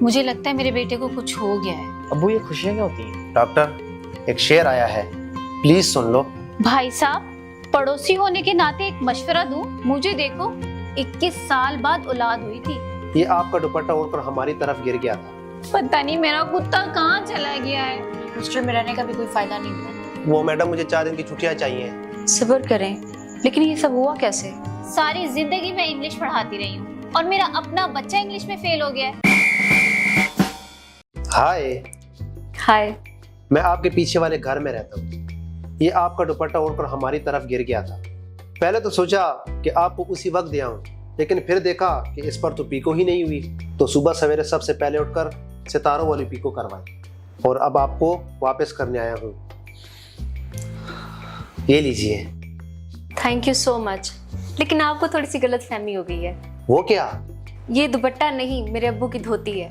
मुझे लगता है मेरे बेटे को कुछ हो गया है। अब्बू ये खुशियाँ क्या होती हैं? डॉक्टर, एक शेर आया है, प्लीज सुन लो। भाई साहब, पड़ोसी होने के नाते एक मशवरा दूं? मुझे देखो, 21 साल बाद औलाद हुई थी। ये आपका दुपट्टा उड़कर हमारी तरफ गिर गया था। पता नहीं मेरा कुत्ता कहाँ चला गया है। हॉस्टल में रहने का भी कोई फायदा नहीं हुआ। वो मैडम, मुझे 4 दिन की छुट्टियां चाहिए। सब्र करें, लेकिन ये सब हुआ कैसे? सारी जिंदगी मैं इंग्लिश पढ़ाती रही हूँ और मेरा अपना बच्चा इंग्लिश में फेल हो गया है। हाय, हाय। मैं आपके पीछे वाले घर में रहता हूँ। ये आपका दुपट्टा उड़कर हमारी तरफ गिर गया था। पहले तो सोचा कि आपको उसी वक्त दे आऊं, लेकिन फिर देखा कि इस पर तो पीको ही नहीं हुई, तो सुबह सवेरे सबसे पहले उठकर सितारों वाली पीको करवाई और अब आपको वापस करने आया हूँ। ये लीजिए। थैंक यू सो मच, लेकिन आपको थोड़ी सी गलत फहमी हो गई है। वो क्या? ये दुपट्टा नहीं, मेरे अब्बू की धोती है।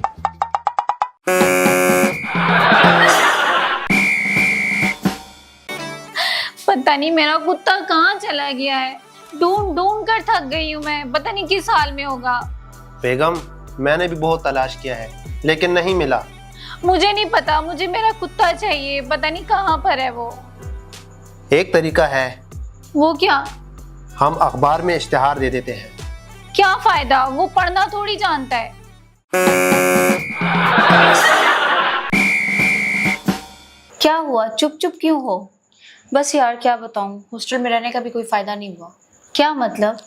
पता नहीं मेरा कुत्ता कहाँ चला गया है। ढूंढ ढूंढ कर थक गई हूँ मैं, पता नहीं किस हाल में होगा। बेगम, मैंने भी बहुत तलाश किया है लेकिन नहीं मिला। मुझे नहीं पता, मुझे मेरा कुत्ता चाहिए, पता नहीं कहाँ पर है वो। एक तरीका है, वो क्या? हम अखबार में इश्तिहार दे देते हैं। क्या फायदा, वो पढ़ना थोड़ी जानता है। क्या हुआ, चुप चुप क्यों हो? बस यार क्या बताऊं, हॉस्टल में रहने का भी कोई फायदा नहीं हुआ। क्या मतलब?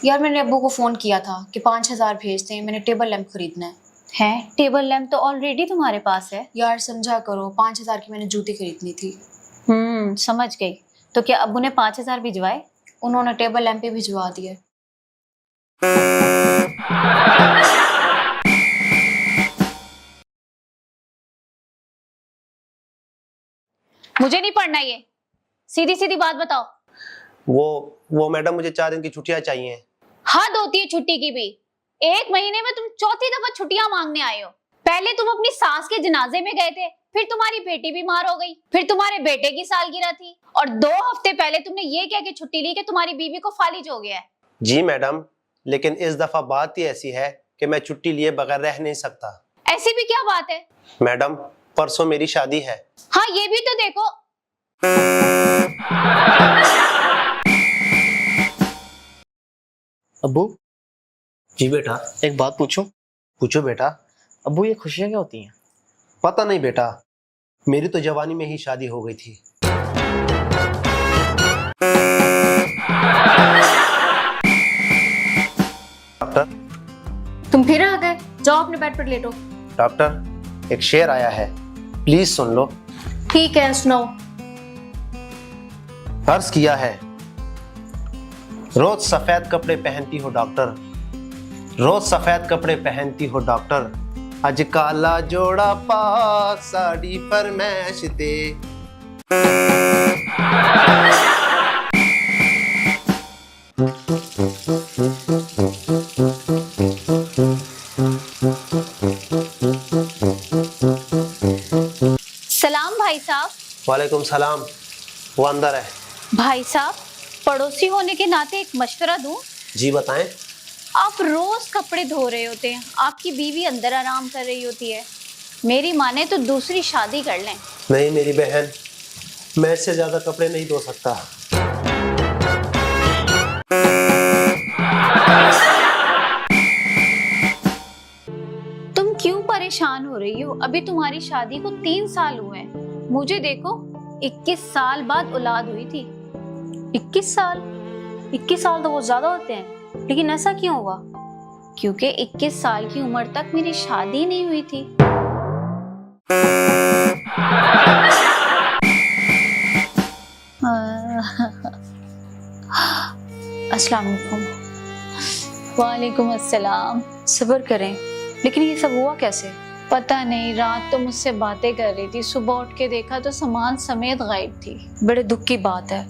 यार मैंने अब्बू को फोन किया था कि 5,000 भेज दें, मैंने टेबल लैंप खरीदना है। है? टेबल लैंप तो ऑलरेडी तुम्हारे पास है। यार समझा करो, 5,000 की मैंने जूती खरीदनी थी। समझ गई। तो क्या अब्बू ने 5,000 भिजवाए? उन्होंने टेबल लैंप भी भिजवा दिए। मुझे नहीं पढ़ना ये, सीधी सीधी बात बताओ। वो मैडम, मुझे 4 दिन की छुट्टियां चाहिए। हद होती है छुट्टी की भी। 1 महीने में तुम चौथी दफा छुट्टियां मांगने आए हो। पहले तुम अपनी सास के जनाजे में गए थे, फिर तुम्हारी बेटी बीमार हो गई, फिर तुम्हारे बेटे की सालगिरह थी, और 2 हफ्ते पहले तुमने ये कह के छुट्टी ली कि तुम्हारी बीवी को फालिज हो गया है। जी मैडम, लेकिन इस दफा बात ही ऐसी है कि मैं छुट्टी लिए बगैर रह नहीं सकता। ऐसी भी क्या बात है? मैडम, परसों मेरी शादी है। हाँ, ये भी तो देखो। अब्बू जी बेटा। एक बात पूछूं? पूछो बेटा। अब्बू ये खुशियाँ क्या होती हैं? पता नहीं बेटा, मेरी तो जवानी में ही शादी हो गई थी। डॉक्टर। तुम फिर आ गए, जाओ अपने बेड पर लेटो। डॉक्टर, एक शेर आया है, प्लीज सुन लो। ठीक है, सुनाओ। अर्ज किया है, रोज सफेद कपड़े पहनती हो डॉक्टर, रोज सफेद कपड़े पहनती हो डॉक्टर, आज काला जोड़ा पा साड़ी फरमैश दे। सलाम भाई साहब। वालेकुम सलाम। वो अंदर है। भाई साहब, पड़ोसी होने के नाते एक मशवरा दूं? जी बताएं। आप रोज कपड़े धो रहे होते हैं, आपकी बीवी अंदर आराम कर रही होती है। मेरी माने तो दूसरी शादी कर लें। नहीं मेरी बहन, मैं इससे ज्यादा कपड़े नहीं धो सकता। तुम क्यों परेशान हो रही हो? अभी तुम्हारी शादी को 3 साल हुए हैं। मुझे देखो, 21 साल बाद औलाद हुई थी। 21 साल? 21 साल तो वो ज्यादा होते हैं, लेकिन ऐसा क्यों हुआ? क्योंकि 21 साल की उम्र तक मेरी शादी नहीं हुई थी। अस्सलाम वालेकुम। वालेकुम अस्सलाम। सब्र करें, लेकिन ये सब हुआ कैसे? पता नहीं, रात तो मुझसे बातें कर रही थी, सुबह उठ के देखा तो सामान समेत गायब थी। बड़े दुख की बात है,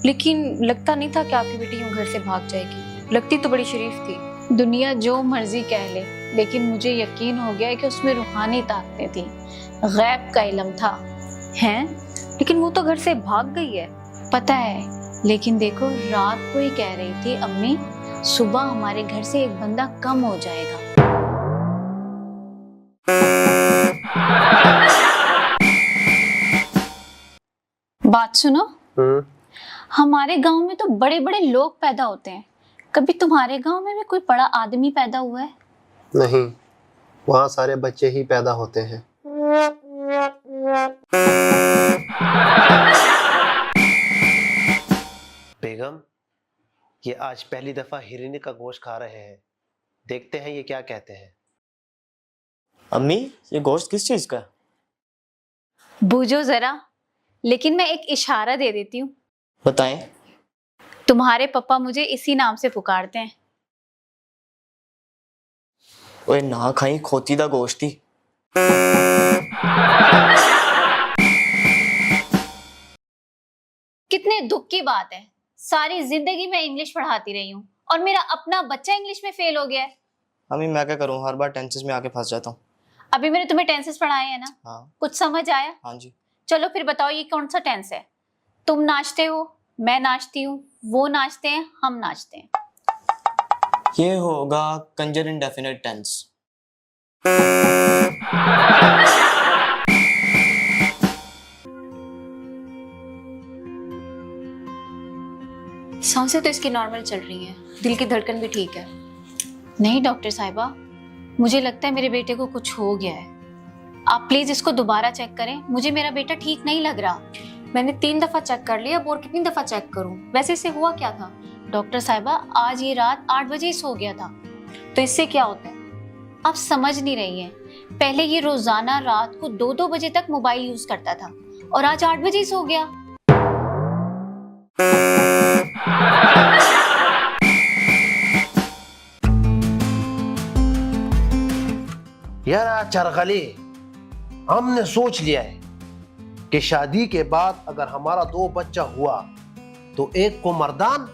लेकिन लगता नहीं था कि आपकी बेटी यूं घर से भाग जाएगी। लगती तो बड़ी शरीफ थी। दुनिया जो मर्जी कह ले, लेकिन मुझे यकीन हो गया कि उसमें रूहानी ताकतें थी, गैब का इल्म था। हैं? लेकिन वो तो घर से भाग गई है। पता है, लेकिन देखो, रात को ही कह रही थी अम्मी, सुबह हमारे घर से एक बंदा कम हो जाएगा। बात सुनो, हमारे गांव में तो बड़े बड़े लोग पैदा होते हैं, कभी तुम्हारे गांव में भी कोई बड़ा आदमी पैदा हुआ है? नहीं, वहाँ सारे बच्चे ही पैदा होते हैं। बेगम, ये आज पहली दफा हिरनी का गोश्त खा रहे हैं, देखते हैं ये क्या कहते हैं। अम्मी, ये गोश्त किस चीज का है? बूझो जरा, लेकिन मैं एक इशारा दे देती हूँ। बताएं। तुम्हारे पापा मुझे इसी नाम से पुकारते हैं। ओए ना खाई खोती दा गोश्त ही। कितने दुख की बात है, सारी जिंदगी मैं इंग्लिश पढ़ाती रही हूँ और मेरा अपना बच्चा इंग्लिश में फेल हो गया है। अम्मी मैं क्या करूं, हर बार टेंसेस में आके फंस जाता हूँ। अभी मैंने तुम्हें टेंसेस पढ़ाए हैं ना? हाँ। कुछ समझ आया? हाँ जी। चलो फिर बताओ, ये कौन सा टेंस है? तुम नाचते हो, मैं नाचती हूँ, वो नाचते हैं, हम नाचते हैं। ये होगा कंजर इंडेफिनिट टेंस। सांसें तो इसकी नॉर्मल चल रही हैं, दिल की धड़कन भी ठीक है। नहीं डॉक्टर साहिबा, मुझे लगता है मेरे बेटे को कुछ हो गया है। आप प्लीज इसको दोबारा चेक करें, मुझे मेरा बेटा ठीक नहीं लग रहा। मैंने 3 दफा चेक कर लिया, अब और कितनी दफा चेक करूं? वैसे इसे हुआ क्या था? डॉक्टर साहिबा, आज ये रात 8 बजे सो गया था। तो इससे क्या होता है? आप समझ नहीं रही हैं, पहले ये रोजाना रात को 2-2 बजे तक मोबाइल यूज करता था और आज 8 बजे सो गया। यार चरगली, हमने सोच लिया है कि शादी के बाद अगर हमारा 2 बच्चा हुआ तो एक को मर्दान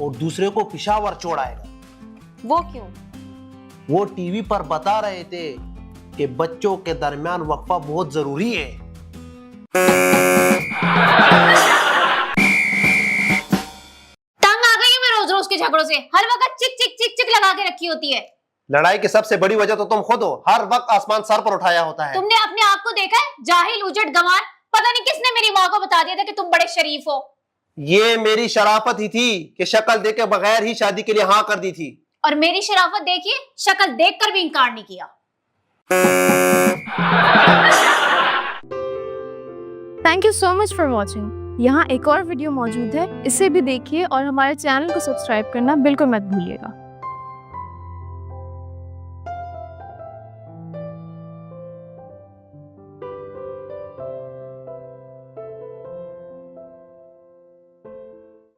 और दूसरे को पिशावर छोड़ाएगा। वो क्यों? वो टीवी पर बता रहे थे कि बच्चों के दरमियान वक्फा बहुत जरूरी है। तंग आ गई हूं मैं रोज रोज के झगड़ों से, हर वक्त चिक चिक चिक चिक लगा के रखी होती है। लड़ाई की सबसे बड़ी वजह तो तुम खुद हो, हर वक्त आसमान सर पर उठाया होता है। तुमने अपने आप को देखा है? जाहिल, उजट, गंवार। पता नहीं किसने मेरी माँ को बता दिया था कि तुम बड़े शरीफ हो। ये मेरी शराफत ही थी कि शक्ल देख के बगैर ही शादी के लिए हाँ कर दी थी। और मेरी शराफत देखिए, शक्ल देखकर भी इंकार नहीं किया। Thank you so much for watching. यहाँ एक और वीडियो मौजूद है, इसे भी देखिए और हमारे चैनल को सब्सक्राइब करना बिल्कुल मत भूलिएगा।